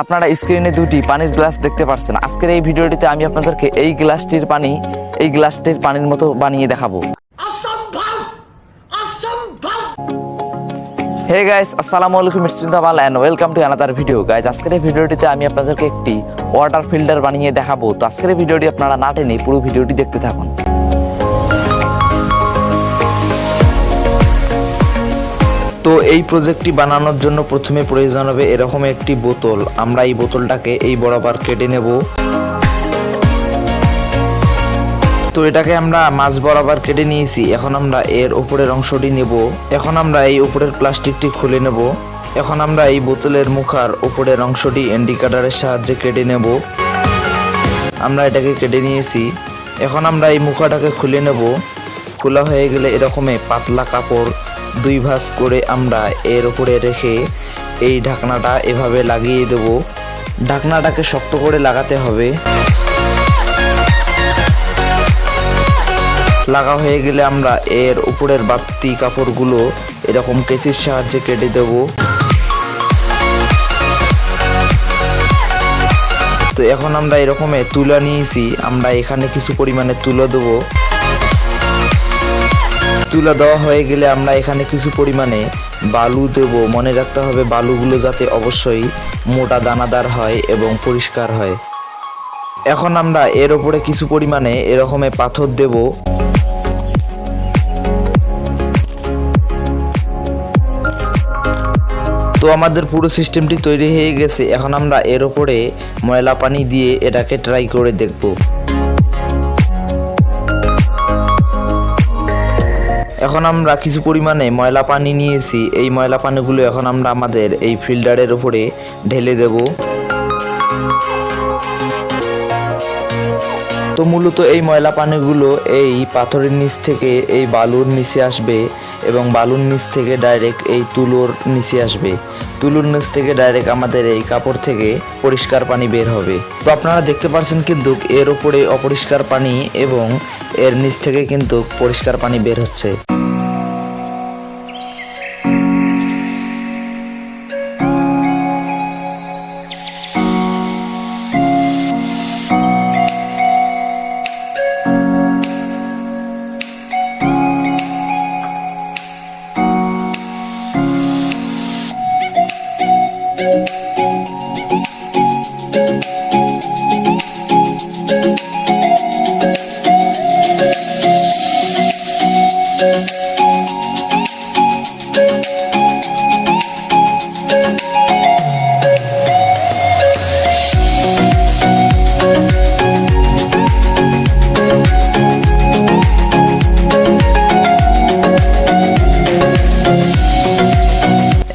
আপনারা স্ক্রিনে দুটি পানির গ্লাস দেখতে পাচ্ছেন। আজকের এই ভিডিওটিতে আমি আপনাদেরকে এই গ্লাসটির পানির মতো বানিয়ে দেখাবো। হে গাইস, আসসালামু আলাইকুম, it's Tomal and welcome to another video. Guys, আজকের এই ভিডিওটিতে আমি আপনাদেরকে একটি ওয়াটার ফিল্টার বানিয়ে দেখাবো। তো আজকের এই ভিডিওটি আপনারা না টেনে পুরো ভিডিওটি দেখতে থাকুন। তো এই প্রজেক্টটি বানানোর জন্য প্রথমে প্রয়োজন হবে এরকম একটি বোতল। আমরা এই বোতলটাকে এই বরাবর কেটে নেব। তো এটাকে আমরা মাঝ বরাবর কেটে নিয়েছি। এখন আমরা এর উপরের অংশটি নেব। এখন আমরা এই উপরের প্লাস্টিকটি খুলে নেব। এখন আমরা এই বোতলের মুখার উপরের অংশটি ইন্ডিকেটরের সাহায্যে কেটে নেব। আমরা এটাকে কেটে নিয়েছি। এখন আমরা এই মুখাটাকে খুলে নেব। খোলা হয়ে গেলে এরকমে পাতলা কাপড় দুই ভাঁজ করে আমরা এর উপরে রেখে এই ঢাকনাটা এভাবে লাগিয়ে দেব। ঢাকনাটাকে শক্ত করে লাগাতে হবে। লাগা হয়ে গেলে আমরা এর উপরের বাড়তি কাপড়গুলো এরকম কেচির সাহায্যে কেটে দেব। তো এখন আমরা এরকমে তুলা নিয়েছি। আমরা এখানে কিছু পরিমাণে তুলা দেব। তুলা দেওয়া হয়ে গেলে আমরা এখানে কিছু পরিমাণে বালু দেব। মনে রাখতে হবে বালুগুলো যাতে অবশ্যই মোটা দানাদার হয় এবং পরিষ্কার হয়। এখন আমরা এর উপরে কিছু পরিমাণে এরকমে পাথর দেব। তো আমাদের পুরো সিস্টেমটি তৈরি হয়ে গেছে। এখন আমরা এর উপরে ময়লা পানি দিয়ে এটাকে ট্রাই করে দেখব। এখন আমরা কিছু পরিমাণে ময়লা পানি নিয়েছি। এই ময়লা পানিগুলো এখন আমরা আমাদের এই ফিল্টারের উপরে ঢেলে দেব। তো মূলত এই ময়লা পানিগুলো এই পাথরের নিচ থেকে এই বালুর নিচে আসবে এবং বালুর নিচ থেকে ডাইরেক্ট এই তুলোর নিচে আসবে। তুলোর নিচ থেকে ডাইরেক্ট আমাদের এই কাপড় থেকে পরিষ্কার পানি বের হবে। তো আপনারা দেখতে পাচ্ছেন কিন্তু এর উপরে অপরিষ্কার পানি এবং এর নিচ থেকে কিন্তু পরিষ্কার পানি বের হচ্ছে।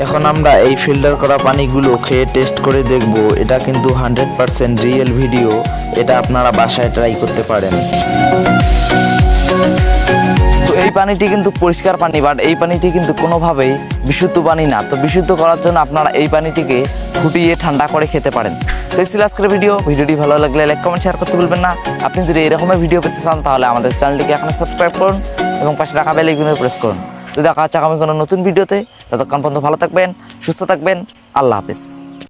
এখন আমরা এই ফিল্টার করা পানিগুলো খেয়ে টেস্ট করে দেখব। এটা কিন্তু 100% রিয়েল ভিডিও। এটা আপনারা বাসায় ট্রাই করতে পারেন। তো এই পানিটি কিন্তু পরিষ্কার পানি, বাট এই পানিটি কিন্তু কোনোভাবেই বিশুদ্ধ পানি না। তো বিশুদ্ধ করার জন্য আপনারা এই পানিটিকে ফুটিয়ে ঠান্ডা করে খেতে পারেন। তো এই ছিল আজকের ভিডিওটি ভালো লাগলে লাইক কমেন্ট শেয়ার করতে ভুলবেন না। আপনি যদি এরকমের ভিডিও পেতে চান তাহলে আমাদের চ্যানেলটিকে এখন সাবস্ক্রাইব করুন এবং পাশে রাখা বেল আইকনে প্রেস করুন। তো দেখা হচ্ছে আগামী কোনো নতুন ভিডিওতে। ততক্ষণ পর্যন্ত ভালো থাকবেন, সুস্থ থাকবেন। আল্লাহ হাফেজ।